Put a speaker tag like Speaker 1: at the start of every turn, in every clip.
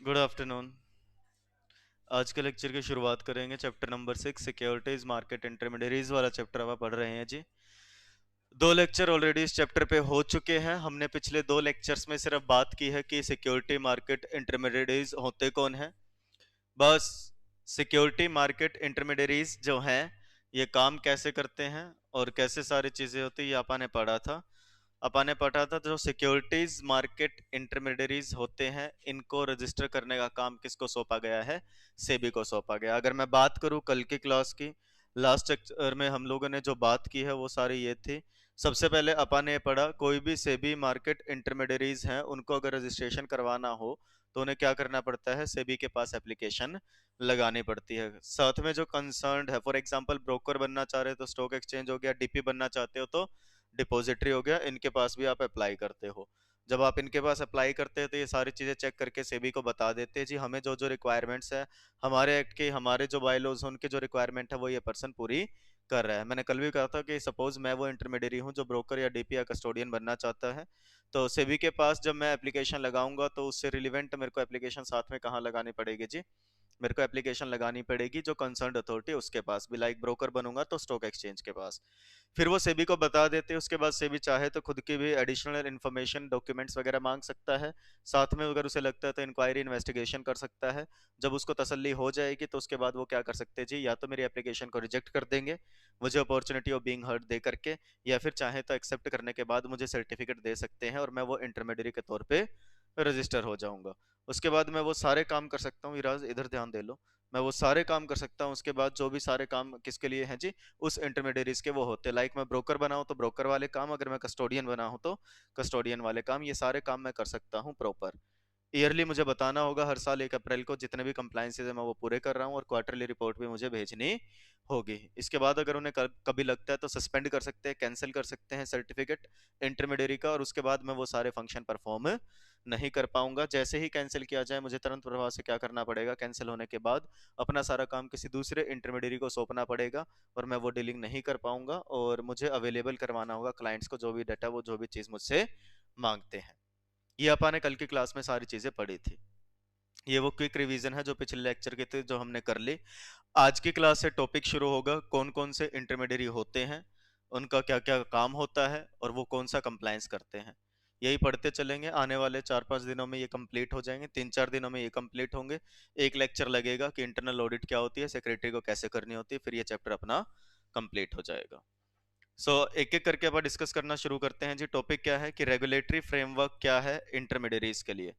Speaker 1: Good afternoon. आज के lecture की शुरुआत करेंगे chapter number 6 securities market intermediaries वाला चैप्टर आप पढ़ रहे हैं जी। दो लेक्चर ऑलरेडी इस चैप्टर पे हो चुके हैं। हमने पिछले दो लेक्चर्स में सिर्फ बात की है कि सिक्योरिटी मार्केट इंटरमीडियरीज होते कौन हैं। बस सिक्योरिटी मार्केट इंटरमीडियरीज जो हैं ये काम कैसे करते हैं और कैसे सारी चीज़ें होती हैं ये आपने पढ़ा था। अपन ने पढ़ा था जो सिक्योरिटीज मार्केट इंटरमीडियरीज होते हैं इनको रजिस्टर करने का काम किसको सौंपा गया है? सेबी को सौंपा गया। अगर मैं बात करूं कल की क्लास की लास्ट लेक्चर में हम लोगों ने जो बात की है वो सारी ये थी। सबसे पहले अपन ने पढ़ा कोई भी सेबी मार्केट इंटरमीडियरीज हैं उनको अगर रजिस्ट्रेशन करवाना हो तो उन्हें क्या करना पड़ता है? सेबी के पास एप्लीकेशन लगानी पड़ती है। साथ में जो कंसर्न्ड है, फॉर एग्जांपल ब्रोकर बनना चाह रहे हो तो स्टॉक एक्सचेंज हो गया, डीपी बनना चाहते हो तो डिपॉजिटरी हो गया, इनके पास भी आप अप्लाई करते हो। जब आप इनके पास अप्लाई करते हैं तो ये सारी चीज़ें चेक करके सेबी को बता देते हैं जी हमें जो जो रिक्वायरमेंट्स है हमारे एक्ट के, हमारे जो बायलॉज हैं उनके जो रिक्वायरमेंट है वो ये पर्सन पूरी कर रहा है। मैंने कल भी कहा था कि सपोज मैं वो इंटरमीडियरी हूँ जो ब्रोकर या डीपी या कस्टोडियन बनना चाहता है, तो सेबी के पास जब मैं एप्लीकेशन लगाऊंगा तो उससे रिलेवेंट मेरे को एप्लीकेशन साथ में कहाँ लगानी पड़ेगी जी? मेरे को एप्लीकेशन लगानी पड़ेगी जो कंसर्न्ड अथॉरिटी उसके पास भी, लाइक ब्रोकर बनूंगा तो स्टॉक एक्सचेंज के पास। फिर वो सेबी को बता देते हैं। उसके बाद सेबी चाहे तो खुद की भी एडिशनल इन्फॉर्मेशन डॉक्यूमेंट्स वगैरह मांग सकता है। साथ में अगर उसे लगता है तो इंक्वायरी इन्वेस्टिगेशन कर सकता है। जब उसको तसल्ली हो जाएगी तो उसके बाद वो क्या कर सकते हैं जी, या तो मेरी एप्लीकेशन को रिजेक्ट कर देंगे मुझे opportunity of being heard they करके, या फिर चाहे तो एक्सेप्ट करने के बाद मुझे सर्टिफिकेट दे सकते हैं और मैं वो इंटरमीडियरी के तौर पे रजिस्टर हो जाऊंगा। उसके बाद मैं वो सारे काम कर सकता हूँ। इराज इधर ध्यान दे लो। मैं वो सारे काम कर सकता हूँ। उसके बाद जो भी सारे काम किसके लिए हैं जी? उस इंटरमीडियरीज के वो होते हैं। लाइक मैं ब्रोकर बना हूं तो ब्रोकर वाले काम, अगर मैं कस्टोडियन बना हूं तो कस्टोडियन वाले काम, ये सारे काम मैं कर सकता हूँ प्रॉपर। ईयरली मुझे बताना होगा हर साल 1 अप्रैल को जितने भी कंप्लायंसेज है मैं वो पूरे कर रहा हूँ, और क्वार्टरली रिपोर्ट भी मुझे भेजनी होगी। इसके बाद अगर उन्हें कभी लगता है तो सस्पेंड कर सकते हैं, कैंसिल कर सकते हैं सर्टिफिकेट इंटरमीडियरी का, और उसके बाद मैं वो सारे फंक्शन परफॉर्म नहीं कर पाऊंगा। जैसे ही कैंसिल किया जाए मुझे तुरंत प्रभाव से क्या करना पड़ेगा? कैंसिल होने के बाद अपना सारा काम किसी दूसरे इंटरमीडियरी को सौंपना पड़ेगा और मैं वो डीलिंग नहीं कर पाऊंगा, और मुझे अवेलेबल करवाना होगा क्लाइंट्स को जो भी डाटा, वो जो भी चीज़ मुझसे मांगते हैं। ये अपन ने कल की क्लास में सारी चीजें पढ़ी थी। ये वो क्विक रिवीजन है जो पिछले लेक्चर के थे जो हमने कर ली। आज की क्लास से टॉपिक शुरू होगा कौन कौन से इंटरमीडियरी होते हैं, उनका क्या क्या काम होता है और वो कौन सा कंप्लायंस करते हैं। यही पढ़ते चलेंगे। आने वाले 4-5 दिनों में ये कंप्लीट हो जाएंगे, 3-4 दिनों में ये कंप्लीट होंगे। एक लेक्चर लगेगा कि इंटरनल ऑडिट क्या होती है, सेक्रेटरी को कैसे करनी होती है, फिर ये चैप्टर अपना कंप्लीट हो जाएगा। एक एक करके अब डिस्कस करना शुरू करते हैं जी। टॉपिक क्या है कि रेगुलेटरी फ्रेमवर्क क्या है इंटरमीडियरीज के लिए।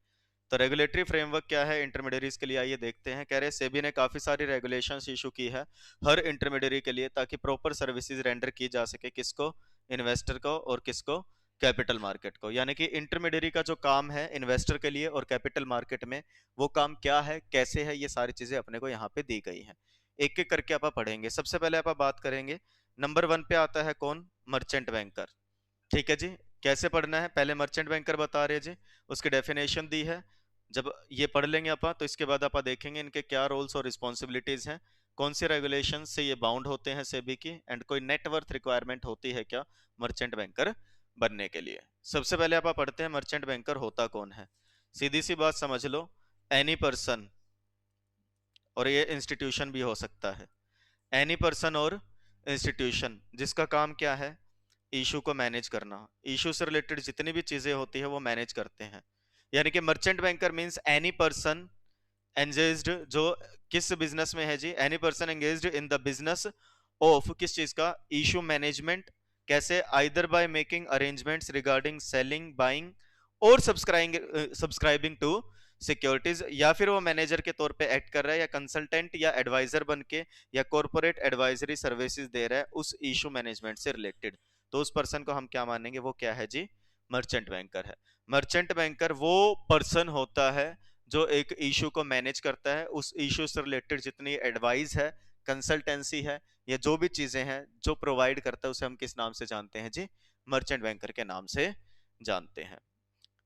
Speaker 1: तो रेगुलेटरी फ्रेमवर्क क्या है इंटरमीडियरीज के लिए, आइए देखते हैं। कह रहे सेबी ने काफी सारी रेगुलेशंस इशू की है हर इंटरमीडियरी के लिए, ताकि प्रॉपर सर्विसेज रेंडर की जा सके। किसको? इन्वेस्टर को। और किसको? कैपिटल मार्केट को। यानी कि इंटरमीडियरी का जो काम है इन्वेस्टर के लिए और कैपिटल मार्केट में, वो काम क्या है, कैसे है, ये सारी चीजें अपने को यहाँ पे दी गई हैं। एक एक करके आप पढ़ेंगे। सबसे पहले आप बात करेंगे, नंबर 1 पे आता है कौन? Merchant banker. ठीक है जी। कैसे पढ़ना है? पहले मर्चेंट बैंकर बता रहे जी, उसकी डेफिनेशन दी है। जब ये पढ़ लेंगे आप तो इसके बाद आप देखेंगे इनके क्या रोल्स और रिस्पॉन्सिबिलिटीज हैं, कौन से रेगुलेशन से ये बाउंड होते हैं सेबी की, एंड कोई नेटवर्थ रिक्वायरमेंट होती है क्या मर्चेंट बैंकर बनने के लिए। सबसे पहले आप पढ़ते हैं मर्चेंट बैंकर होता कौन है। सीधी सी बात समझ लो, एनी पर्सन, और ये इंस्टीट्यूशन भी हो सकता है, एनी पर्सन और इंस्टीट्यूशन जिसका काम क्या है? इशू को मैनेज करना। इशू से रिलेटेड जितनी भी चीजें होती है वो मैनेज करते हैं। यानी कि merchant banker means any person engaged, जो किस बिजनेस में है जी? Any person engaged in the business of किस चीज का? Issue management. कैसे? Either by making arrangements regarding selling, buying और सब्सक्राइबिंग टू सिक्योरिटीज, या फिर वो मैनेजर के तौर पे एक्ट कर रहा है, या कंसल्टेंट या एडवाइजर बन के, या कॉर्पोरेट एडवाइजरी सर्विसेज दे रहा है उस इशू मैनेजमेंट से रिलेटेड, तो उस पर्सन को हम क्या मानेंगे? वो क्या है जी? मर्चेंट बैंकर है। मर्चेंट बैंकर वो पर्सन होता है जो एक इशू को मैनेज करता है, उस इशू से रिलेटेड जितनी एडवाइस है, कंसल्टेंसी है, या जो भी चीजें हैं जो प्रोवाइड करता है, उसे हम किस नाम से जानते हैं जी? मर्चेंट बैंकर के नाम से जानते हैं।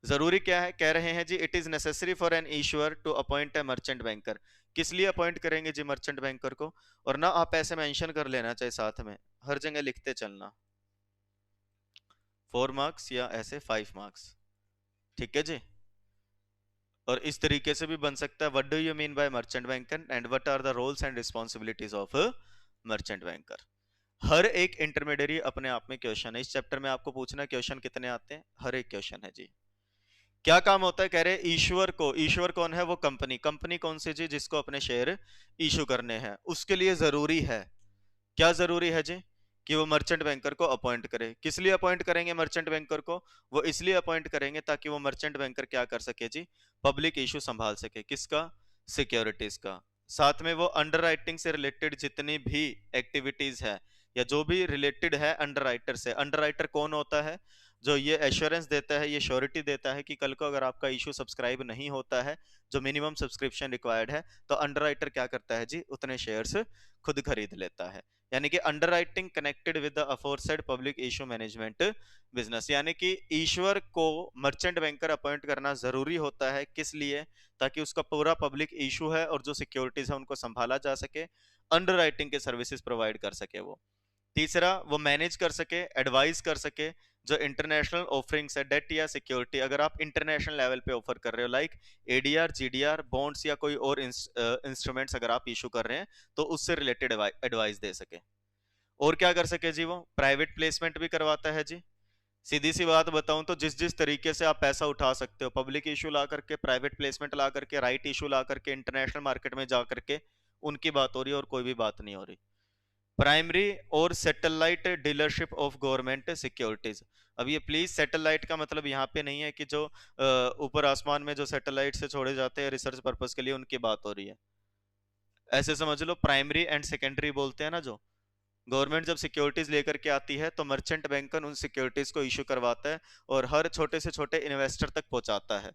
Speaker 1: जरूरी क्या है? कह रहे हैं जी it is necessary for an issuer to appoint a merchant banker. किस लिए अपॉइंट करेंगे जी मर्चेंट बैंकर को? और ना आप ऐसे मेंशन कर लेना, चाहे साथ में हर जगह लिखते चलना, 4 मार्क्स या ऐसे 5 मार्क्स। ठीक है जी। और इस तरीके से भी बन सकता है, what do you mean by merchant banker and what are the roles and responsibilities of merchant banker. हर एक इंटरमीडिएरी अपने आप में क्वेश्चन है। इस चैप्टर में आपको पूछना क्वेश्चन कितने आते हैं, हर एक क्वेश्चन है जी। क्या काम होता है, कह रहे ईश्वर को, ईश्वर कौन है, वो कंपनी, कंपनी कौन सी जी, जिसको अपने शेयर इशू करने हैं, उसके लिए जरूरी है, क्या जरूरी है जी, कि वो मर्चेंट बैंकर को अपॉइंट करे। किस लिए अपॉइंट करेंगे मर्चेंट बैंकर को, वो इसलिए अपॉइंट करेंगे ताकि वो मर्चेंट बैंकर क्या कर सके जी, पब्लिक इशू संभाल सके, किसका, सिक्योरिटीज का। साथ में वो अंडरराइटिंग से रिलेटेड जितनी भी एक्टिविटीज है या जो भी रिलेटेड है अंडरराइटर से, अंडरराइटर कौन होता है, जो ये एश्योरेंस देता है, ये श्योरिटी देता है कि कल को अगर आपका इशू सब्सक्राइब नहीं होता है, जो मिनिमम सब्सक्रिप्शन रिक्वायर्ड है, तो अंडरराइटर क्या करता है जी, उतने शेयर्स खुद खरीद लेता है। यानी कि underwriting connected with the aforesaid public issue management business, यानी कि ईश्वर को मर्चेंट बैंकर अपॉइंट करना जरूरी होता है, किस लिए, ताकि उसका पूरा पब्लिक इशू है और जो सिक्योरिटीज है उनको संभाला जा सके, अंडरराइटिंग के सर्विसेज प्रोवाइड कर सके वो। तीसरा, वो मैनेज कर सके, एडवाइस कर सके, जो इंटरनेशनल ऑफरिंग्स है, डेट या सिक्योरिटी, अगर आप इंटरनेशनल लेवल पे ऑफर कर रहे हो, लाइक एडीआर, जीडीआर, बॉन्ड्स या कोई और इंस्ट्रूमेंट्स अगर आप इशू कर रहे हैं, तो उससे रिलेटेड एडवाइस दे सके। और क्या कर सके जी, वो प्राइवेट प्लेसमेंट भी करवाता है जी। सीधी सी बात बताऊं तो जिस जिस तरीके से आप पैसा उठा सकते हो, पब्लिक इशू ला करके, प्राइवेट प्लेसमेंट ला करके, राइट इशू ला करके, इंटरनेशनल मार्केट में जा करके, उनकी बात हो रही है और कोई भी बात नहीं हो रही। प्राइमरी और satellite dealership of government securities. अब ये प्लीज सैटेलाइट का मतलब यहाँ पे नहीं है कि जो ऊपर आसमान में जो सैटेलाइट से छोड़े जाते हैं रिसर्च पर्पस के लिए, उनकी बात हो रही है। ऐसे समझ लो, प्राइमरी एंड सेकेंडरी बोलते हैं ना, जो गवर्नमेंट जब सिक्योरिटीज लेकर के आती है तो मर्चेंट बैंकर उन सिक्योरिटीज को इशू करवाता है और हर छोटे से छोटे इन्वेस्टर तक पहुंचाता है।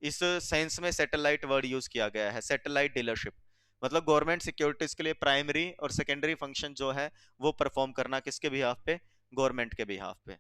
Speaker 1: इस सेंस में सैटेलाइट वर्ड यूज किया गया है, सैटेलाइट डीलरशिप। मतलब गवर्नमेंट सिक्योरिटीज के लिए प्राइमरी और सेकेंडरी फंक्शन जो है वो परफॉर्म करना किसके बिहाफ पे, गवर्नमेंट के बिहाफ पे।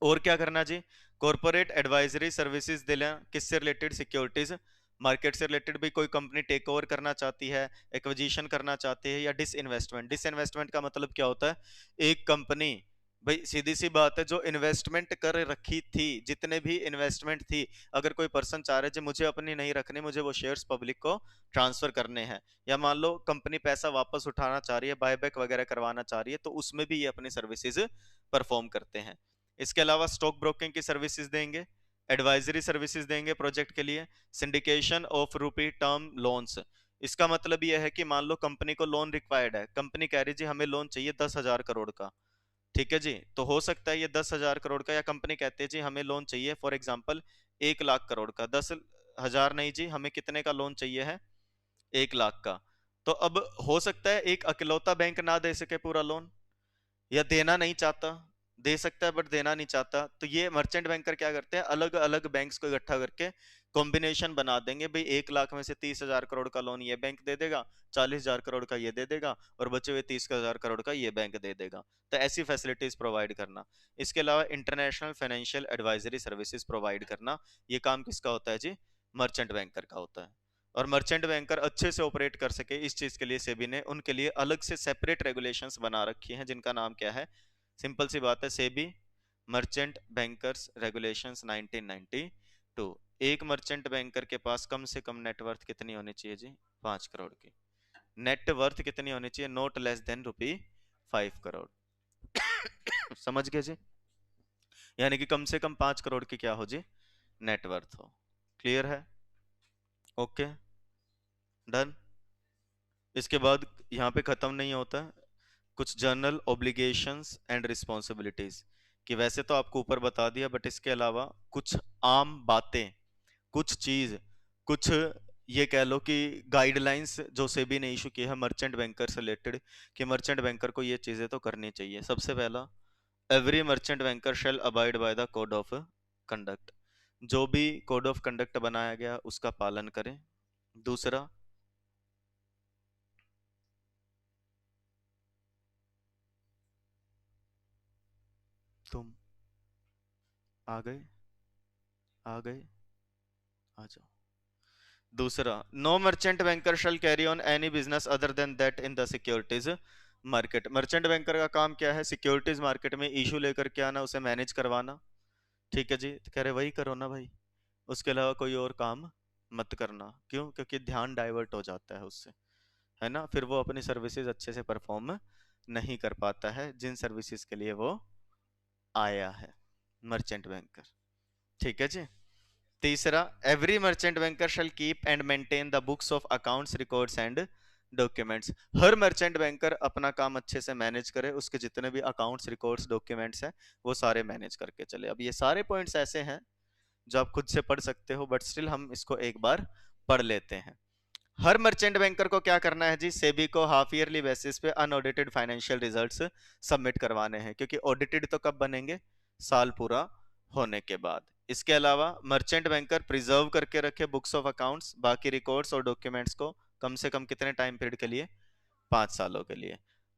Speaker 1: और क्या करना जी, कॉर्पोरेट एडवाइजरी सर्विसेज देना, किससे रिलेटेड, सिक्योरिटीज मार्केट से रिलेटेड। भी कोई कंपनी टेक ओवर करना चाहती है, एक्विजिशन करना चाहती है, या डिसइन्वेस्टमेंट, डिसइन्वेस्टमेंट का मतलब क्या होता है, एक कंपनी, भाई सीधी सी बात है, जो इन्वेस्टमेंट कर रखी थी, जितने भी इन्वेस्टमेंट थी, अगर कोई पर्सन चाह रहे हैं मुझे अपनी नहीं रखने, मुझे वो शेयर्स पब्लिक को ट्रांसफर करने हैं, या मान लो कंपनी पैसा वापस उठाना चाह रही है, बायबैक वगैरह करवाना चाह रही है, तो उसमें भी ये अपनी सर्विसेज परफॉर्म करते हैं। इसके अलावा स्टॉक ब्रोकिंग की सर्विसेज देंगे, एडवाइजरी सर्विसेज देंगे प्रोजेक्ट के लिए, सिंडिकेशन ऑफ रूपी टर्म लोन्स। इसका मतलब यह है कि मान लो कंपनी को लोन रिक्वायर्ड है, कंपनी कह रही जी हमें लोन चाहिए 10,000 करोड़ का, ठीक है जी, तो हो सकता है ये 10,000 करोड़ का, या कंपनी कहते हैं जी हमें लोन चाहिए फॉर एग्जाम्पल 1,00,000 करोड़ का, 10,000 नहीं जी, हमें कितने का लोन चाहिए है, 1,00,000 का। तो अब हो सकता है एक अकेलौता बैंक ना दे सके पूरा लोन, या देना नहीं चाहता, दे सकता है बट देना नहीं चाहता, तो ये मर्चेंट बैंकर क्या करते हैं, अलग अलग बैंक्स को इकट्ठा करके कॉम्बिनेशन बना देंगे, भाई 1,00,000 में से 30,000 करोड़ का लोन ये बैंक दे देगा, 40,000 करोड़ का ये दे देगा, और बचे हुए 30,000 करोड़ का ये बैंक दे देगा। तो ऐसी फैसिलिटीज प्रोवाइड करना। इसके अलावा international financial advisory services provide करना, ये काम किसका होता है जी, मर्चेंट बैंकर का होता है। और मर्चेंट बैंकर अच्छे से ऑपरेट कर सके, इस चीज के लिए सेबी ने उनके लिए अलग से सेपरेट रेगुलेशंस बना रखी हैं, जिनका नाम क्या है, सिंपल सी बात है, सेबी मर्चेंट बैंकर्स रेगुलेशंस 1992। एक मर्चेंट बैंकर के पास कम से कम नेटवर्थ कितनी होनी चाहिए जी, 5 करोड़ की। नेटवर्थ कितनी होनी चाहिए, नॉट लेस देन ₹5 करोड़। समझ गए जी, यानी कि कम से कम 5 करोड़ की क्या हो जी, नेटवर्थ हो। क्लियर है, ओके, डन। इसके बाद यहाँ पे खत्म नहीं होता, कुछ जर्नल ऑब्लिगेशंस एंड रिस्पॉन्सिबिलिटीज, कि वैसे तो आपको ऊपर बता दिया, बट इसके अलावा कुछ आम बातें, कुछ चीज, कुछ ये कह लो कि गाइडलाइंस जो सेबी ने इशू की है मर्चेंट बैंकर से रिलेटेड, कि मर्चेंट बैंकर को ये चीजें तो करनी चाहिए। सबसे पहला, every merchant banker shall abide by the code of conduct, जो भी कोड ऑफ कंडक्ट बनाया गया उसका पालन करें। दूसरा, तुम आ गए, आ गए, आ जाओ। दूसरा, no merchant banker shall carry on any business other than that in the securities market. Merchant banker का काम क्या है, सिक्योरिटीज मार्केट में इशू लेकर के आना, उसे मैनेज करवाना, ठीक है जी, तो कह रहे वही करो ना भाई, उसके अलावा कोई और काम मत करना। क्यों? क्योंकि ध्यान डाइवर्ट हो जाता है उससे, है ना, फिर वो अपनी सर्विसेज अच्छे से परफॉर्म नहीं कर पाता है जिन सर्विसेज के लिए वो आया है, मर्चेंट बैंकर। ठीक है जी। तीसरा, every merchant banker shall keep and maintain the books of accounts, records and documents. हर मर्चेंट बैंकर अपना काम अच्छे से मैनेज करे, उसके जितने भी अकाउंट्स, रिकॉर्ड्स, डॉक्यूमेंट्स हैं वो सारे मैनेज करके चले। अब ये सारे पॉइंट्स ऐसे हैं जो आप खुद से पढ़ सकते हो, बट स्टिल हम इसको एक बार पढ़ लेते हैं। हर मर्चेंट बैंकर को क्या करना है जी? सेबी को हाफ ईयरली बेसिस पे अनऑडिटेड फाइनेंशियल रिजल्ट्स सबमिट करवाने हैं, क्योंकि ऑडिटेड तो कब बनेंगे? साल पूरा होने के बाद। इसके अलावा मर्चेंट बैंकर प्रिजर्व करके रखे बुक्स ऑफ अकाउंट्स, बाकी रिकॉर्ड्स और डॉक्यूमेंट्स को कम से कम कितने टाइम पीरियड के लिए? 5 सालों के लिए।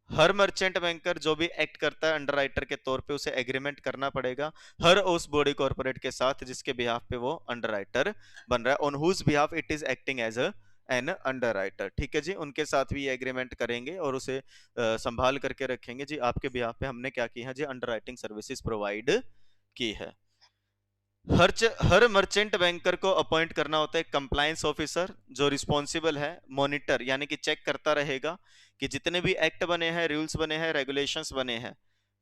Speaker 1: हर मर्चेंट बैंकर जो भी एक्ट करता है अंडरराइटर के तौर पे, उसे एग्रीमेंट करना पड़ेगा हर उस बॉडी कॉर्पोरेट के साथ जिसके बिहाफ पे वो अंडरराइटर बन रहा है, on whose behalf it is acting as an underwriter. ठीक है जी, उनके साथ भी एग्रीमेंट करेंगे और उसे संभाल करके रखेंगे जी, आपके बिहाफ पे हमने क्या किया है जी? अंडरराइटिंग सर्विसेज प्रोवाइड की है। हर मर्चेंट बैंकर को अपॉइंट करना होता है कंप्लायंस ऑफिसर, जो रिस्पॉन्सिबल है मॉनिटर यानी कि चेक करता रहेगा कि जितने भी एक्ट बने हैं, रूल्स बने हैं, रेगुलेशंस बने हैं,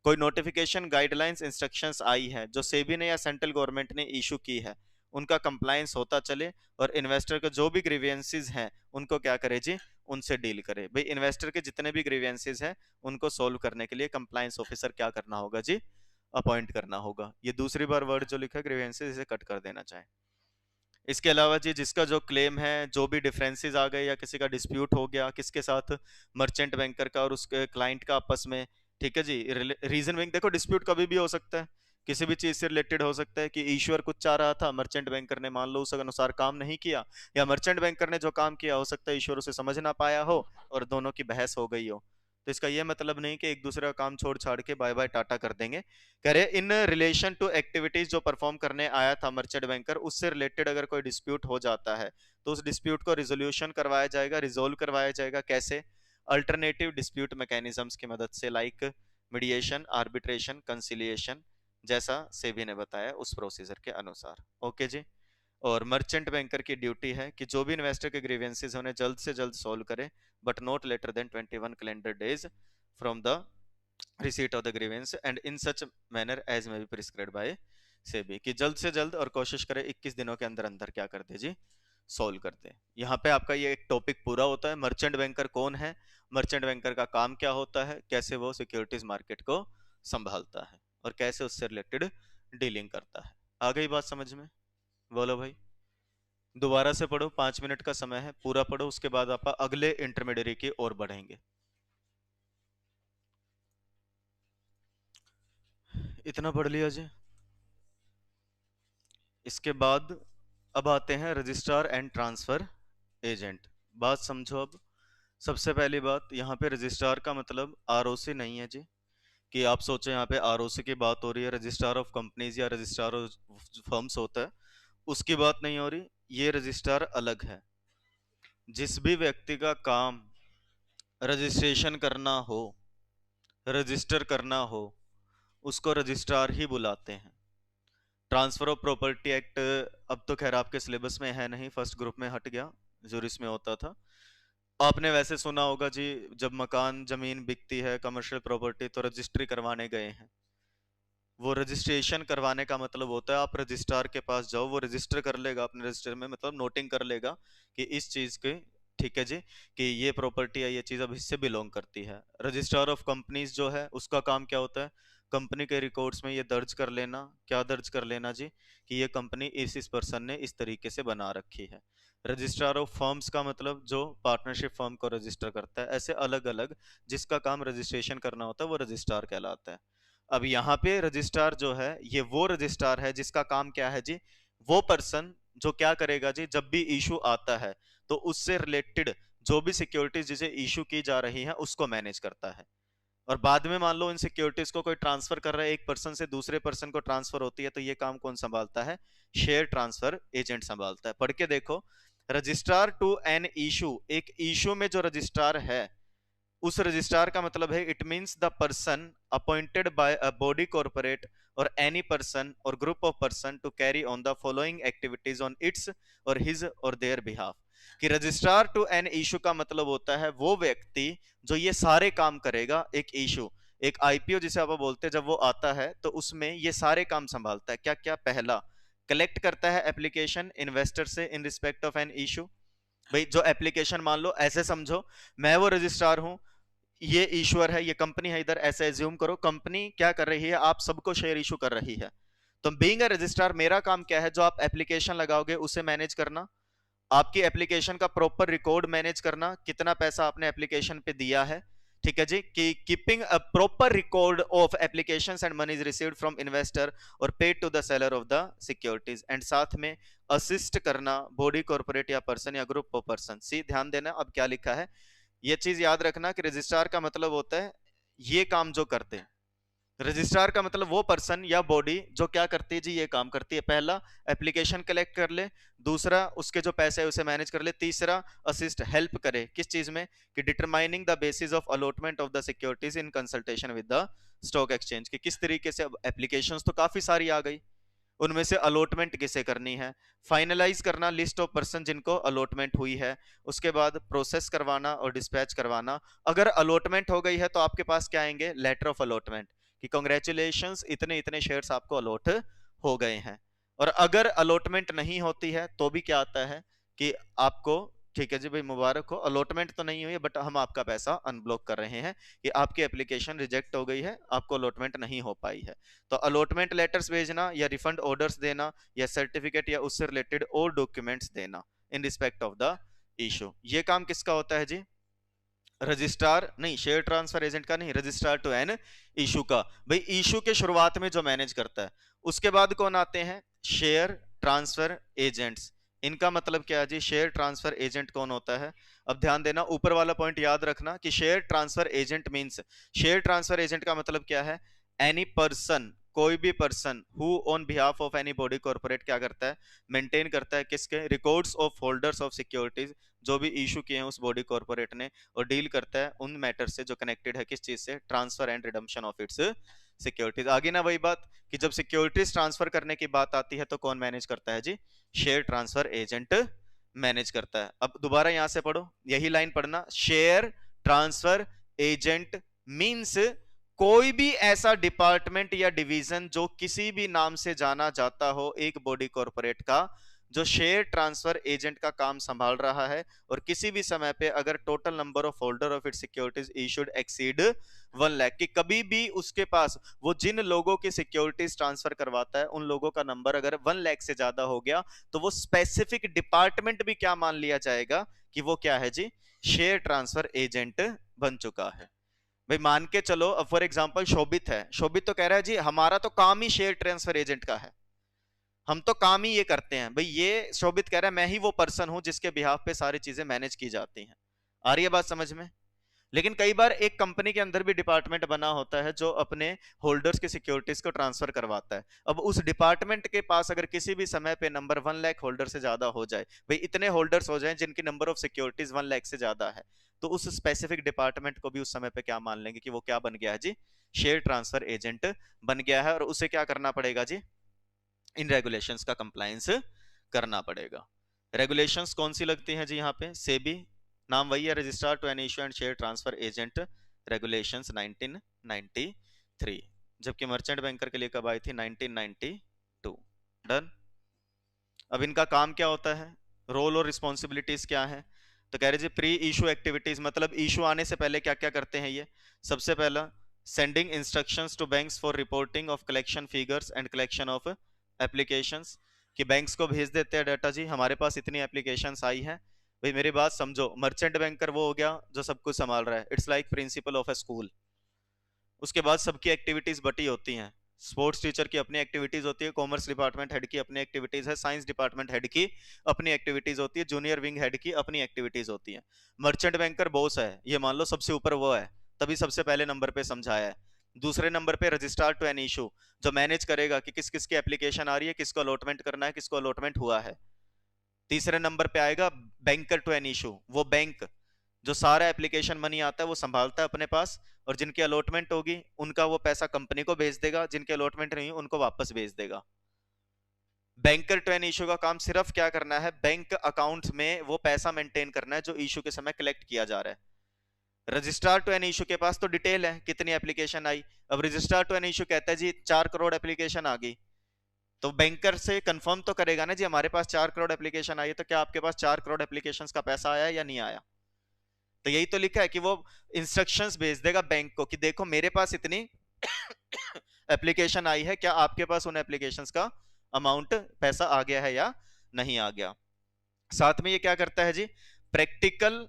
Speaker 1: कोई नोटिफिकेशन, गाइडलाइंस, इंस्ट्रक्शंस आई है जो सेबी ने या सेंट्रल गवर्नमेंट ने इशू की है, उनका कंप्लायंस होता चले, और इन्वेस्टर के जो भी ग्रीवियंसेस हैं उनको क्या करे जी? उनसे डील करे। भाई इन्वेस्टर के जितने भी ग्रीवियंसेस हैं उनको सोल्व करने के लिए कंप्लायंस ऑफिसर क्या करना होगा जी? अपॉइंट करना होगा। ये दूसरी बार वर्ड जो लिखा है ग्रीवेंसेस, इसे कट कर देना चाहे। इसके अलावा जी जिसका जो क्लेम है, जो भी डिफरेंसेस आ गए या किसी का डिस्प्यूट हो गया किसके साथ? मर्चेंट बैंकर का और उसके क्लाइंट का आपस में। ठीक है जी। रीजन बिंग, देखो डिस्प्यूट कभी भी हो सकता है, किसी भी चीज से रिलेटेड हो सकता है कि ईश्वर कुछ चाह रहा था, मर्चेंट बैंकर ने मान लो उस अनुसार काम नहीं किया, या मर्चेंट बैंकर ने जो काम किया हो सकता है ईश्वर उसे समझ ना पाया हो और दोनों की बहस हो गई हो। तो इसका यह मतलब नहीं कि एक दूसरे का काम छोड़ छाड़ के बाय बाय टाटा कर देंगे। कह रहे इन रिलेशन टू एक्टिविटीज जो परफॉर्म करने आया था मर्चेंट बैंकर, उससे रिलेटेड अगर कोई डिस्प्यूट हो जाता है तो उस डिस्प्यूट को रिजोल्यूशन करवाया जाएगा, रिजोल्व करवाया जाएगा। कैसे? अल्टरनेटिव डिस्प्यूट मैकेनिज्म्स की मदद से, लाइक मीडिएशन, आर्बिट्रेशन, कंसिलिएशन, जैसा सेबी ने बताया उस प्रोसीजर के अनुसार। ओके जी। और मर्चेंट बैंकर की ड्यूटी है कि जो भी इन्वेस्टर के ग्रीवेंसेस उन्हें जल्द से जल्द सोल्व करे, but not later than 21 calendar days from the receipt of the grievance and in such manner as may be prescribed by SEBI, कि जल्द से जल्द और कोशिश करे 21 दिनों के अंदर अंदर क्या कर दे जी? सोल्व कर दे। यहाँ पे आपका ये एक टॉपिक पूरा होता है। मर्चेंट बैंकर कौन है, मर्चेंट बैंकर का काम क्या होता है, कैसे वो सिक्योरिटीज मार्केट को संभालता है और कैसे उससे रिलेटेड डीलिंग करता है। आ गई बात समझ में? बोलो भाई। दोबारा से पढ़ो, 5 मिनट का समय है, पूरा पढ़ो, उसके बाद आप अगले इंटरमीडिएट की ओर बढ़ेंगे। इतना पढ़ लिया जी। इसके बाद अब आते हैं रजिस्ट्रार एंड ट्रांसफर एजेंट। बात समझो अब। सबसे पहली बात, यहाँ पे रजिस्ट्रार का मतलब आरओसी नहीं है जी, कि आप सोचो यहाँ पे आरओसी की बात हो रही है, रजिस्ट्रार ऑफ कंपनीज या रजिस्ट्रार ऑफ फर्म्स होता है, उसकी बात नहीं हो रही। ये रजिस्ट्रार अलग है। जिस भी व्यक्ति का काम रजिस्ट्रेशन करना हो, रजिस्टर करना हो, उसको रजिस्ट्रार ही बुलाते हैं। ट्रांसफर ऑफ प्रॉपर्टी एक्ट अब तो खैर आपके सिलेबस में है नहीं, फर्स्ट ग्रुप में हट गया, जूरिस में होता था। आपने वैसे सुना होगा जी, जब मकान जमीन बिकती है, कमर्शियल प्रॉपर्टी, तो रजिस्ट्री करवाने गए हैं। वो रजिस्ट्रेशन करवाने का मतलब होता है आप रजिस्ट्रार के पास जाओ, वो रजिस्टर कर लेगा अपने रजिस्टर में, मतलब नोटिंग कर लेगा कि इस चीज के, ठीक है जी, कि ये प्रॉपर्टी है, ये चीज अब इससे बिलोंग करती है। रजिस्ट्रार ऑफ कंपनीज जो है उसका काम क्या होता है? कंपनी के रिकॉर्ड्स में ये दर्ज कर लेना। क्या दर्ज कर लेना जी? कि ये कंपनी इस पर्सन ने इस तरीके से बना रखी है। रजिस्ट्रार ऑफ फर्म्स का मतलब जो पार्टनरशिप फर्म को रजिस्टर करता है। ऐसे अलग अलग जिसका काम रजिस्ट्रेशन करना होता है वो रजिस्ट्रार कहलाता है। अब यहाँ पे रजिस्ट्रार जो है ये वो रजिस्ट्रार है जिसका काम क्या है जी? वो पर्सन जो क्या करेगा जी, जब भी इशू आता है तो उससे रिलेटेड जो भी सिक्योरिटीज जिसे इशू की जा रही है उसको मैनेज करता है। और बाद में मान लो इन सिक्योरिटीज को कोई ट्रांसफर कर रहा है, एक पर्सन से दूसरे पर्सन को ट्रांसफर होती है, तो ये काम कौन संभालता है? शेयर ट्रांसफर एजेंट संभालता है। पढ़ के देखो, रजिस्ट्रार टू एन इशू, एक इशू में जो रजिस्ट्रार है उस रजिस्ट्रार का मतलब है, it means the person appointed by a body corporate or any person or group of person to carry on the following activities on its or his or their behalf। कि registrar to an issue का मतलब होता है वो व्यक्ति जो ये सारे काम करेगा। एक इशू, एक आईपीओ जिसे आप बोलते हैं, जब वो आता है तो उसमें ये सारे काम संभालता है। क्या क्या? पहला, कलेक्ट करता है एप्लीकेशन इन्वेस्टर से in respect of an issue. भाई जो एप्लीकेशन, मान लो ऐसे समझो मैं वो रजिस्ट्रार हूं, ये ईश्वर है, ये कंपनी है, इधर ऐसे एज्यूम करो कंपनी क्या कर रही है, आप सबको शेयर इशू कर रही है। तो बीइंग अ रजिस्ट्रार मेरा काम क्या है, जो आप एप्लीकेशन लगाओगे उसे मैनेज करना, आपकी एप्लीकेशन का प्रॉपर रिकॉर्ड मैनेज करना, कितना पैसा आपने एप्लीकेशन पे दिया है, ठीक है जी, कि keeping a proper record of applications and money received from investor और paid to the seller of the securities, and साथ में असिस्ट करना बॉडी कॉर्पोरेट या पर्सन या ग्रुप ऑफ पर्सन। सी ध्यान देना अब क्या लिखा है, ये चीज याद रखना कि रजिस्ट्रार का मतलब होता है ये काम जो करते हैं। रजिस्ट्रार का मतलब वो पर्सन या बॉडी जो क्या करती है जी, ये काम करती है। पहला, एप्लीकेशन कलेक्ट कर ले, दूसरा उसके जो पैसे है उसे मैनेज कर ले, तीसरा असिस्ट हेल्प करे किस चीज में, कि determining the basis of allotment of the securities in consultation with the stock exchange, कि किस तरीके से। अब एप्लीकेशंस तो काफी सारी आ गई, उनमें से अलॉटमेंट किसे करनी है, फाइनलाइज करना लिस्ट ऑफ पर्सन जिनको अलॉटमेंट हुई है, उसके बाद प्रोसेस करवाना और डिस्पैच करवाना। अगर अलॉटमेंट हो गई है तो आपके पास क्या आएंगे, लेटर ऑफ अलॉटमेंट, कि कांग्रेचुलेशंस इतने इतने शेयर्स आपको अलॉट हो गए हैं। और अगर अलॉटमेंट नहीं होती है तो भी क्या आता है कि आपको, ठीक है जी भाई मुबारक हो, अलॉटमेंट तो नहीं हुई है बट हम आपका पैसा अनब्लॉक कर रहे हैं, कि आपकी एप्लीकेशन रिजेक्ट हो गई है, आपको अलॉटमेंट नहीं हो पाई है। तो अलॉटमेंट लेटर्स भेजना या रिफंड ऑर्डर्स देना या सर्टिफिकेट या उससे रिलेटेड और डॉक्यूमेंट्स देना in respect of the issue, ये काम किसका होता है जी, रजिस्ट्रार नहीं, शेयर ट्रांसफर एजेंट का नहीं, रजिस्ट्रार टू एन इशू का। भाई इशू के शुरुआत में जो मैनेज करता है, उसके बाद कौन आते हैं, शेयर ट्रांसफर एजेंट्स। इनका मतलब क्या है जी, शेयर ट्रांसफर एजेंट कौन होता है। अब ध्यान देना, ऊपर वाला पॉइंट याद रखना कि share transfer agent means, share transfer agent का मतलब क्या है, एनी पर्सन, कोई भी person who on behalf of any body corporate क्या करता है, मेंटेन करता है किसके, records of holders of securities, जो भी इशू किए हैं उस बॉडी कॉर्पोरेट ने, और डील करता है उन मैटर से जो कनेक्टेड है किस चीज से, transfer and redemption of its securities. आगे ना वही बात कि जब सिक्योरिटीज ट्रांसफर करने की बात आती है तो कौन मैनेज करता है जी, शेयर ट्रांसफर एजेंट मैनेज करता है। अब दोबारा यहां से पढ़ो, यही लाइन पढ़ना, शेयर ट्रांसफर एजेंट मींस कोई भी ऐसा डिपार्टमेंट या डिवीजन जो किसी भी नाम से जाना जाता हो एक बॉडी कॉर्पोरेट का, जो शेयर ट्रांसफर एजेंट का काम संभाल रहा है, और किसी भी समय पे अगर total number of holder of its securities issued exceed 1 lakh, कि कभी भी उसके पास वो जिन लोगों की सिक्योरिटीज ट्रांसफर करवाता है उन लोगों का नंबर अगर 1 लाख से ज्यादा हो गया तो वो स्पेसिफिक डिपार्टमेंट भी क्या मान लिया जाएगा, कि वो क्या है जी, शेयर ट्रांसफर एजेंट बन चुका है। भाई मान के चलो, अब फॉर एग्जांपल शोभित है, शोभित तो कह रहा है जी हमारा तो काम ही शेयर ट्रांसफर एजेंट का है, हम तो काम ही ये करते हैं। भाई ये शोभित कह रहा है मैं ही वो पर्सन हूं जिसके बिहाफ पे सारी चीजें मैनेज की जाती हैं। आ रही है बात समझ में। लेकिन कई बार एक कंपनी के अंदर भी डिपार्टमेंट बना होता है जो अपने होल्डर्स की सिक्योरिटीज को ट्रांसफर करवाता है। अब उस डिपार्टमेंट के पास अगर किसी भी समय पे नंबर 1 लाख होल्डर से ज्यादा हो जाए, भाई इतने होल्डर्स हो जाए जिनकी नंबर ऑफ सिक्योरिटीज 1 लाख से ज्यादा है, तो उस स्पेसिफिक डिपार्टमेंट को भी उस समय पे क्या मान लेंगे कि वो क्या बन गया है जी, शेयर ट्रांसफर एजेंट बन गया है, और उसे क्या करना पड़ेगा जी, इन रेगुलेशंस का कंप्लायंस करना पड़ेगा। रेगुलेशंस कौन सी लगती हैं जी, यहाँ पे सेबी, नाम वही है, registrar to an issue and share transfer agent regulations 1993, जबकि मर्चेंट बैंकर के लिए कब आई थी, 1992। डन। अब इनका काम क्या होता है, रोल और रिस्पॉन्सिबिलिटीज क्या है, तो कह रहे जी प्री इशू एक्टिविटीज, मतलब इशू आने से पहले क्या क्या करते हैं ये। सबसे पहला, sending instructions to banks for reporting of collection figures and collection of applications, कि बैंक्स को भेज देते हैं डाटा जी हमारे पास इतनी एप्लीकेशंस आई हैं। भाई मेरी बात समझो, मर्चेंट बैंकर वो हो गया जो सब कुछ संभाल रहा है, it's like principle of A school. उसके बाद सबकी एक्टिविटीज बटी होती हैं, स्पोर्ट्स टीचर की अपनी एक्टिविटीज होती है, कॉमर्स डिपार्टमेंट हेड की अपनी एक्टिविटीज है, साइंस डिपार्टमेंट हेड की अपनी एक्टिविटीज होती है, जूनियर विंग हेड की अपनी एक्टिविटीज होती है। मर्चेंट बैंकर बॉस है, ये मान लो सबसे ऊपर वो है, तभी सबसे पहले नंबर पे समझाया है। दूसरे नंबर पे रजिस्ट्रार टू एन इशू, जो मैनेज करेगा कि किस किस की एप्लीकेशन आ रही है, किसको अलॉटमेंट करना है, किसको अलॉटमेंट हुआ है। तीसरे नंबर पे आएगा बैंकर टू एन इशू, वो बैंक जो सारा एप्लीकेशन मनी आता है वो संभालता है अपने पास, और जिनकी अलॉटमेंट होगी उनका वो पैसा कंपनी को भेज देगा, जिनकी अलॉटमेंट नहीं उनको वापस भेज देगा। बैंकर टू एन इशू का काम सिर्फ क्या करना है, बैंक अकाउंट में वो पैसा मेंटेन करना है जो इशू के समय कलेक्ट किया जा रहा है। रजिस्ट्रार टू एन इशू के पास तो डिटेल है कितनी एप्लीकेशन आई। अब रजिस्ट्रार टू एन इशू कहता है जी 4 करोड़ एप्लीकेशन आ गई, तो बैंकर से कंफर्म तो करेगा ना जी हमारे पास 4 करोड़ एप्लीकेशन आई है, तो क्या आपके पास 4 करोड़ एप्लीकेशन का पैसा आया या नहीं आया। तो यही तो लिखा है कि वो इंस्ट्रक्शंस भेज देगा बैंक को कि देखो मेरे पास इतनी एप्लीकेशन आई है, क्या आपके पास उन एप्लीकेशंस का अमाउंट पैसा आ गया है या नहीं आ गया। साथ में ये क्या करता है जी, प्रैक्टिकल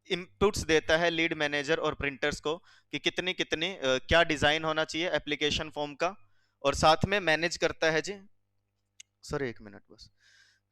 Speaker 1: इनपुट्स देता है लीड मैनेजर और प्रिंटर्स को कि कितनी कितनी क्या डिजाइन होना चाहिए एप्लीकेशन फॉर्म का, और साथ में मैनेज करता है जी, सर एक मिनट बस,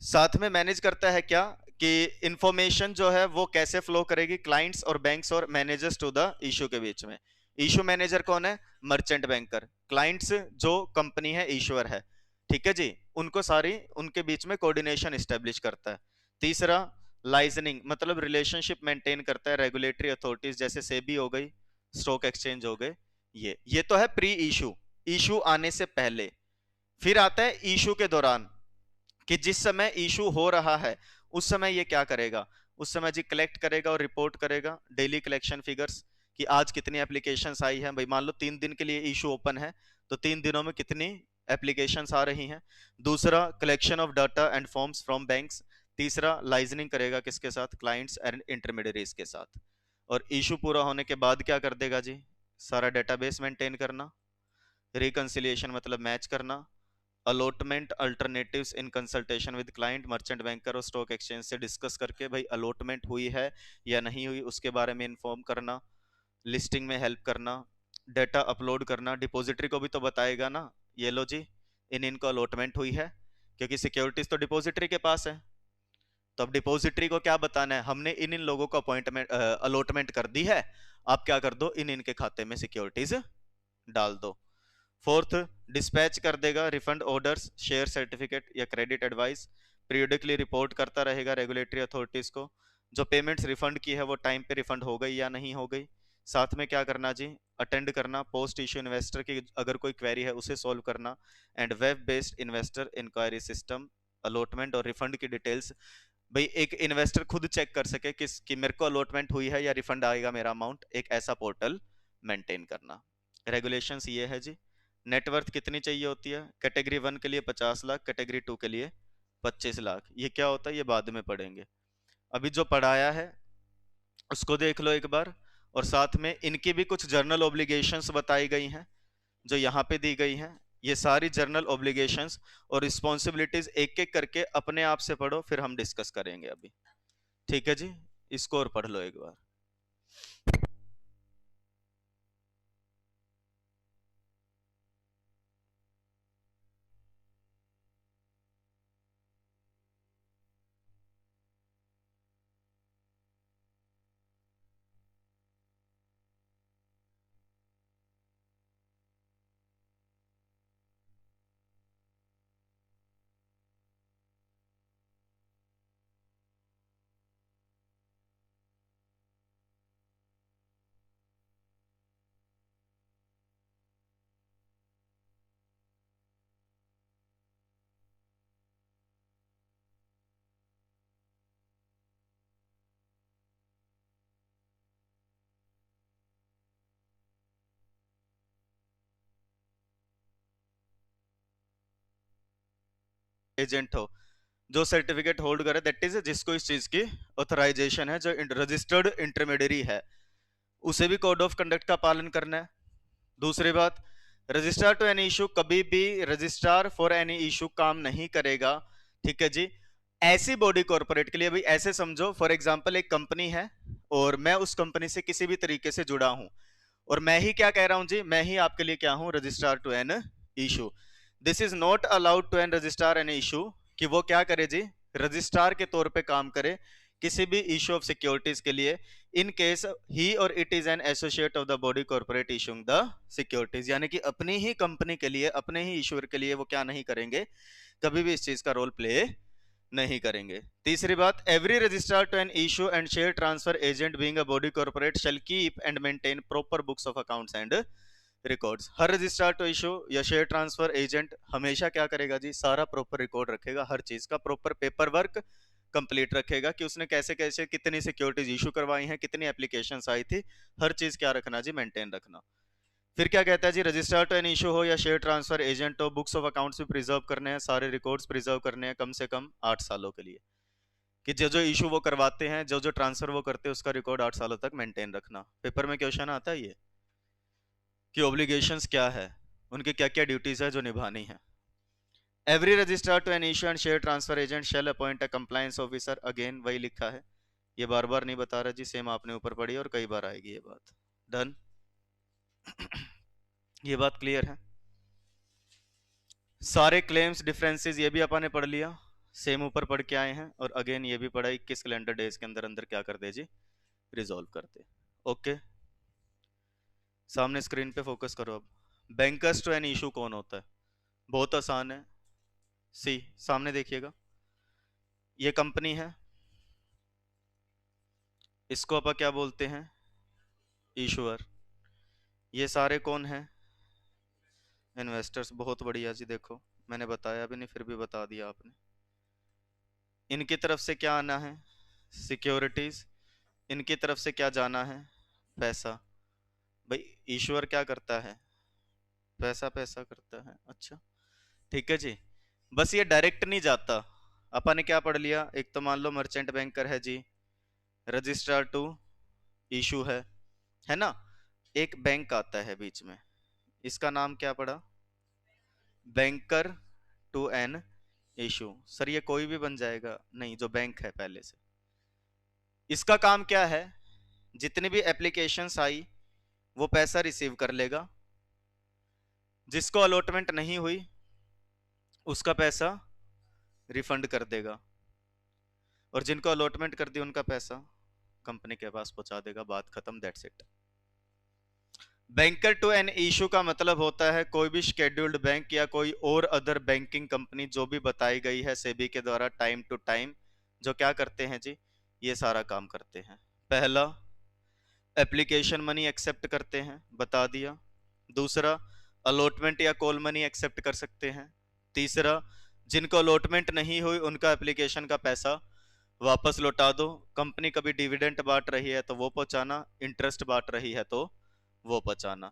Speaker 1: साथ में मैनेज करता है क्या कि इंफॉर्मेशन जो है वो कैसे फ्लो करेगी क्लाइंट्स और बैंक्स और मैनेजर्स टू द इशू के बीच में। इशू मैनेजर कौन है, मर्चेंट बैंकर, क्लाइंट्स जो कंपनी है इशूअर है, ठीक है जी, उनको सारी उनके बीच में कोऑर्डिनेशन स्टेब्लिश करता है। तीसरा लाइजनिंग, मतलब रिलेशनशिप मेंटेन करता है रेगुलेटरी अथॉरिटीज जैसे सेबी हो गई, स्टॉक एक्सचेंज हो गए। ये तो है प्री इशू, इशू आने से पहले। फिर आता है इशू के दौरान, कि जिस समय इशू हो रहा है उस समय ये क्या करेगा, उस समय जी कलेक्ट करेगा और रिपोर्ट करेगा डेली कलेक्शन फिगर्स कि आज कितनी एप्लीकेशंस आई हैं। भाई मान लो 3 दिन के लिए इशू ओपन है तो 3 दिनों में कितनी एप्लीकेशंस आ रही हैं। दूसरा collection of data and forms from banks. तीसरा लाइजनिंग करेगा किसके साथ, क्लाइंट्स एंड इंटरमीडियरीज के साथ। और इशू पूरा होने के बाद क्या कर देगा जी, सारा डेटाबेस मेंटेन करना, रिकंसिलिएशन मतलब मैच करना, allotment alternatives in consultation with client, merchant banker और स्टॉक एक्सचेंज से डिस्कस करके भाई अलॉटमेंट हुई है या नहीं हुई उसके बारे में इन्फॉर्म करना, लिस्टिंग में हेल्प करना, डेटा अपलोड करना, डिपॉजिटरी को भी तो बताएगा ना, ये लो जी इनको अलॉटमेंट हुई है, क्योंकि सिक्योरिटीज तो डिपॉजिटरी के पास है। तो अब डिपॉजिटरी को क्या बताना है, हमने इन लोगों को अपॉइंटमेंट अलॉटमेंट कर दी है, आप क्या कर दो इनके खाते में सिक्योरिटीज डाल दो। फोर्थ, डिस्पैच कर देगा रिफंड ऑर्डर्स, शेयर सर्टिफिकेट या क्रेडिट एडवाइस, पीरियडिकली रिपोर्ट करता रहेगा रेगुलेटरी अथॉरिटीज को जो पेमेंट्स रिफंड की है वो टाइम पे रिफंड हो गई या नहीं हो गई। साथ में क्या करना जी, अटेंड करना पोस्ट इश्यू इन्वेस्टर की अगर कोई क्वेरी है उसे सॉल्व करना, and web based investor enquiry system, allotment और रिफंड की डिटेल्स, भाई एक इन्वेस्टर खुद चेक कर सके कि मेरे को अलॉटमेंट हुई है या रिफंड आएगा मेरा अमाउंट, एक ऐसा पोर्टल मेंटेन करना। रेगुलेशंस ये है जी, नेटवर्थ कितनी चाहिए होती है, कैटेगरी 1 के लिए 50 लाख, कैटेगरी 2 के लिए 25 लाख। ये क्या होता है ये बाद में पढ़ेंगे, अभी जो पढ़ाया है उसको देख लो एक बार। और साथ में इनकी भी कुछ जर्नल ऑब्लिगेशंस बताई गई हैं जो यहाँ पे दी गई हैं। ये सारी जर्नल ऑब्लिगेशंस और रिस्पॉन्सिबिलिटीज एक एक करके अपने आप से पढ़ो, फिर हम डिस्कस करेंगे अभी, ठीक है जी। इसको और पढ़ लो एक बार। एजेंट हो जो सर्टिफिकेट होल्ड करे, दैट इज जिसको इस चीज की ऑथराइजेशन है, जो रजिस्टर्ड इंटरमीडियरी है उसे भी कोड ऑफ कंडक्ट का पालन करना है। दूसरी बात, रजिस्ट्रार टू एनी इशू, कभी भी रजिस्ट्रार फॉर एनी इशू काम नहीं करेगा, ठीक है जी। ऐसी बॉडी कॉर्पोरेट के लिए, भाई ऐसे समझो फॉर एग्जांपल एक कंपनी है और मैं उस कंपनी से किसी भी तरीके से जुड़ा हूं, और मैं ही क्या कह रहा हूं जी, मैं ही आपके लिए क्या हूं, registrar to an issue. This is not allowed to an registrar an issue, कि वो क्या करे जी, रजिस्ट्रार के तौर पे काम करे किसी भी इशू ऑफ सिक्योरिटीज के लिए, इन केस ही और it is an associate of the body corporate issuing the securities, यानी कि अपनी ही कंपनी के लिए, अपने ही इशूर के लिए वो क्या नहीं करेंगे, कभी भी इस चीज का रोल प्ले नहीं करेंगे। तीसरी बात, every registrar to an issue and share transfer agent being a body corporate shall keep and maintain proper books of accounts and records. हर रजिस्ट्रार टू इशू या शेयर ट्रांसफर एजेंट हमेशा क्या करेगा जी, सारा प्रॉपर रिकॉर्ड रखेगा, हर चीज का proper paper work complete रखेगा कि उसने कैसे कैसे कितनी सिक्योरिटीज इशू करवाई हैं, कितनी एप्लीकेशंस आई थी, हर चीज क्या रखना जी, मेंटेन रखना। फिर क्या कहता है जी, रजिस्ट्रार टू एन इशू हो या शेयर ट्रांसफर एजेंट हो, बुक्स ऑफ अकाउंट्स भी प्रिजर्व करने हैं, सारे रिकॉर्ड्स प्रिजर्व करने हैं कम से कम 8 सालों के लिए, कि जो जो इशू वो करवाते हैं, जो जो ट्रांसफर वो करते हैं, उसका रिकॉर्ड 8 सालों तक मेंटेन रखना। पेपर में क्वेश्चन आता है ये कि ऑब्लिगेशंस क्या है, उनकी क्या क्या ड्यूटीज है जो निभानी है। Every registrar to an issue and share transfer agent shall appoint a compliance officer, again वही लिखा है, ये बार बार नहीं बता रहा जी, सेम आपने ऊपर पढ़ी और कई बार आएगी ये बात। डन। ये बात क्लियर है। सारे क्लेम्स डिफरेंसेस ये भी अपन ने पढ़ लिया, सेम ऊपर पढ़ के आए हैं, और अगेन ये भी पढ़ा 21 कैलेंडर डेज के अंदर अंदर क्या कर दे जी, रिजॉल्व कर दे। ओके, सामने स्क्रीन पे फोकस करो अब। बैंकर्स टू एन इशू कौन होता है? बहुत आसान है, सी सामने देखिएगा, ये कंपनी है, इसको अपन क्या बोलते हैं, इशूअर। ये सारे कौन हैं? इन्वेस्टर्स। बहुत बढ़िया जी, देखो मैंने बताया भी नहीं फिर भी बता दिया आपने। इनकी तरफ से क्या आना है? सिक्योरिटीज। इनकी तरफ से क्या जाना है? पैसा। भाई ईश्वर क्या करता है? पैसा पैसा करता है। अच्छा ठीक है जी, बस ये डायरेक्ट नहीं जाता। अपन ने क्या पढ़ लिया, एक तो मान लो मर्चेंट बैंकर है जी, रजिस्ट्रार टू इशू है ना, एक बैंक आता है बीच में, इसका नाम क्या पड़ा? Banker to an issue. Sir ये कोई भी बन जाएगा? नहीं, जो बैंक है पहले से। इसका काम क्या है, जितनी भी एप्लीकेशंस आई वो पैसा रिसीव कर लेगा, जिसको अलॉटमेंट नहीं हुई उसका पैसा रिफंड कर देगा, और जिनको अलॉटमेंट कर दी उनका पैसा कंपनी के पास पहुंचा देगा, बात खत्म, that's it. Banker to an issue का मतलब होता है कोई भी शेड्यूल्ड बैंक या कोई और अदर बैंकिंग कंपनी जो भी बताई गई है सेबी के द्वारा टाइम टू टाइम, जो क्या करते हैं जी, ये सारा काम करते हैं। पहला, एप्लीकेशन मनी एक्सेप्ट करते हैं, बता दिया। दूसरा, अलॉटमेंट या कॉल मनी एक्सेप्ट कर सकते हैं। तीसरा, जिनको अलॉटमेंट नहीं हुई उनका एप्लीकेशन का पैसा वापस लौटा दो। कंपनी कभी डिविडेंड बांट रही है तो वो पहुंचाना, इंटरेस्ट बांट रही है तो वो पहुंचाना।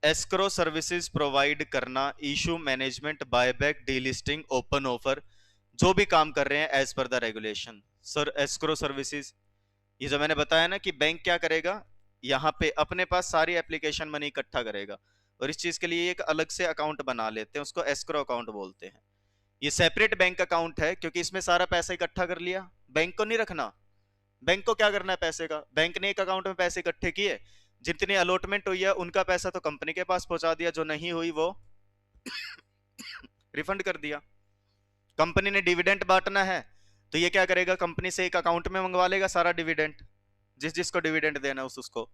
Speaker 1: एस्क्रो सर्विसेज प्रोवाइड करना, issue management, buyback, delisting, open offer, जो भी काम कर रहे हैं as per the regulation. Sir escrow services, ये जो मैंने बताया ना कि बैंक क्या करेगा, यहाँ पे अपने पास सारी एप्लीकेशन मनी इकट्ठा करेगा, और इस चीज के लिए एक अलग से अकाउंट बना लेते हैं, उसको एस्क्रो अकाउंट बोलते हैं। ये सेपरेट बैंक अकाउंट है क्योंकि इसमें सारा पैसा इकट्ठा कर लिया, बैंक को नहीं रखना। बैंक को क्या करना है पैसे का, बैंक ने एक अकाउंट में पैसे इकट्ठे किए, जितनी अलॉटमेंट हुई है उनका पैसा तो कंपनी के पास पहुंचा दिया, जो नहीं हुई वो रिफंड कर दिया। कंपनी ने डिविडेंड बांटना है तो ये क्या करेगा, कंपनी से एक अकाउंट में मंगवा लेगा सारा डिविडेंड, जिस जिसको डिविडेंड देना उसको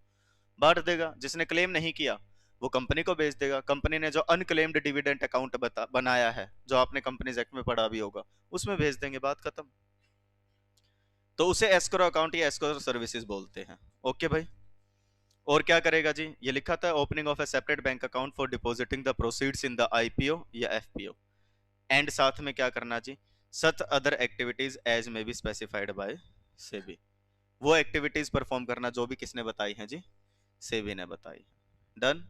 Speaker 1: बांट देगा, जिसने क्लेम नहीं किया वो कंपनी को भेज देगा। कंपनी ने जो अनक्लेम्ड डिविडेंड अकाउंट बनाया है, जो आपने कंपनीज एक्ट में पढ़ा भी होगा, उसमें भेज देंगे, बात खत्म। तो उसे एस्क्रो अकाउंट या एस्क्रो सर्विसेज बोलते हैं। ओके भाई, और क्या करेगा जी, ये लिखा था opening of A separate bank account for depositing the proceeds in the IPO या एफपीओ, एंड साथ में क्या करना जी, सच अदर एक्टिविटीज एज में बी स्पेसिफाइड बाय सेबी, वो एक्टिविटीज परफॉर्म करना जो भी किसने बताई हैं जी, सेबी ने बताई। Done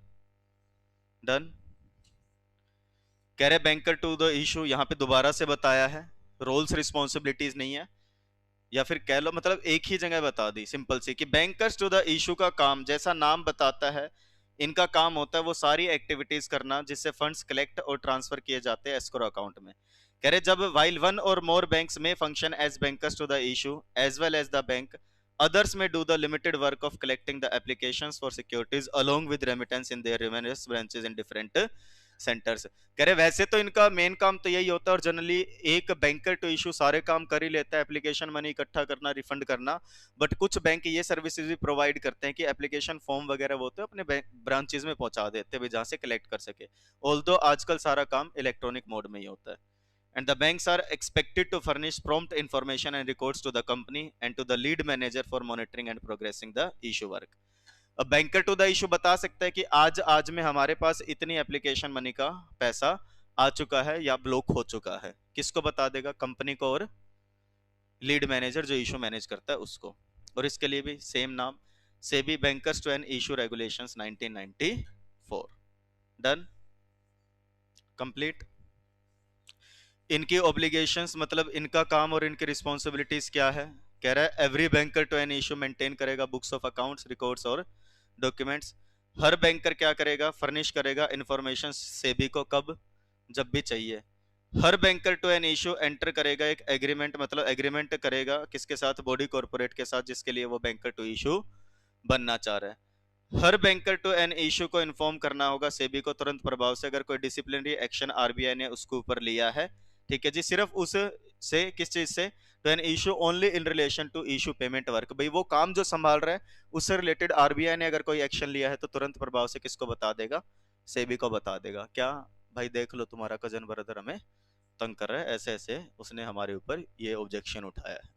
Speaker 1: done. कह रहे बैंकर टू द इशू, यहां पे दोबारा से बताया है, रोल्स रिस्पॉन्सिबिलिटीज नहीं है, या फिर कह लो मतलब एक ही जगह बता दी सिंपल सी, कि बैंकर्स टू द इशू का काम जैसा नाम बताता है, इनका काम होता है वो सारी एक्टिविटीज करना जिससे फंड्स कलेक्ट और ट्रांसफर किए जाते हैं एस्क्रो अकाउंट में। कह रहे जब वाइल वन और मोर बैंक्स में function as bankers to the issue as well as the bank, others may do the limited work of collecting the applications for securities along with remittance in their revenue branches in different centres. कह रहे वैसे तो इनका main काम तो यही होता है, और जनरली एक बैंकर टू इशू सारे काम कर ही लेता है, एप्लीकेशन मनी इकट्ठा करना, रिफंड करना, बट कुछ बैंक ये सर्विसेज भी प्रोवाइड करते हैं कि एप्लीकेशन फॉर्म वगैरह वो तो अपने ब्रांचेज में पहुंचा देते हैं जहां से कलेक्ट कर सके, ऑल्दो आजकल सारा काम इलेक्ट्रॉनिक मोड में ही होता है। and the banks are expected to furnish prompt information and records to the company and to the lead manager for monitoring and progressing the issue work. अब बैंकर टू द इशू बता सकता है कि आज में हमारे पास इतनी एप्लीकेशन मनी का पैसा आ चुका है या ब्लॉक हो चुका है, किसको बता देगा? कंपनी को और लीड मैनेजर जो इशू मैनेज करता है उसको। और इसके लिए भी सेम नाम, SEBI bankers to and issue regulations 1994। Done, complete. इनकी ऑब्लिगेशंस मतलब इनका काम और इनकी रिस्पॉन्सिबिलिटीज क्या है? कह रहा है every banker to an issue maintain करेगा बुक्स ऑफ अकाउंट्स, रिकॉर्ड्स और डॉक्यूमेंट्स। हर बैंकर क्या करेगा? फर्निश करेगा इंफॉर्मेशन सेबी को, कब? जब भी चाहिए। हर banker to an issue enter करेगा एक एग्रीमेंट, मतलब एग्रीमेंट करेगा किसके साथ? बॉडी कॉर्पोरेट के साथ, जिसके लिए वो बैंकर टू इशू बनना चाह रहा है। हर बैंकर टू एन इशू को इन्फॉर्म करना होगा सेबी को तुरंत प्रभाव से अगर कोई डिसिप्लिनरी एक्शन आरबीआई ने उसके ऊपर लिया है। ठीक है जी, सिर्फ उस से किस चीज से? तो an issue only in relation to issue payment work, भाई वो काम जो संभाल रहा है उससे रिलेटेड आरबीआई ने अगर कोई एक्शन लिया है तो तुरंत प्रभाव से किसको बता देगा? सेबी को बता देगा। क्या भाई देख लो तुम्हारा कजन ब्रदर हमें तंग कर रहा है, ऐसे ऐसे उसने हमारे ऊपर ये ऑब्जेक्शन उठाया है,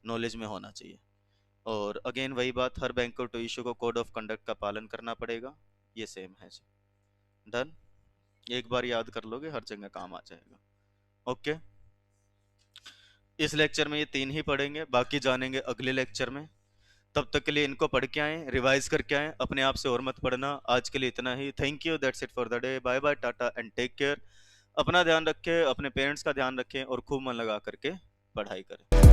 Speaker 1: नॉलेज में होना चाहिए। और अगेन वही बात, हर बैंक को टू इशू को कोड ऑफ कंडक्ट का पालन करना पड़ेगा, ये सेम है जी। डन, एक बार याद कर लोगे हर जगह काम आ जाएगा। ओके, इस लेक्चर में ये 3 ही पढ़ेंगे, बाकी जानेंगे अगले लेक्चर में। तब तक के लिए इनको पढ़ के आए, रिवाइज करके आए, अपने आप से और मत पढ़ना। आज के लिए इतना ही, thank you, that's it for the day, bye bye, tata and take care. अपना ध्यान रखें, अपने पेरेंट्स का ध्यान रखें और खूब मन लगा करके पढ़ाई करें।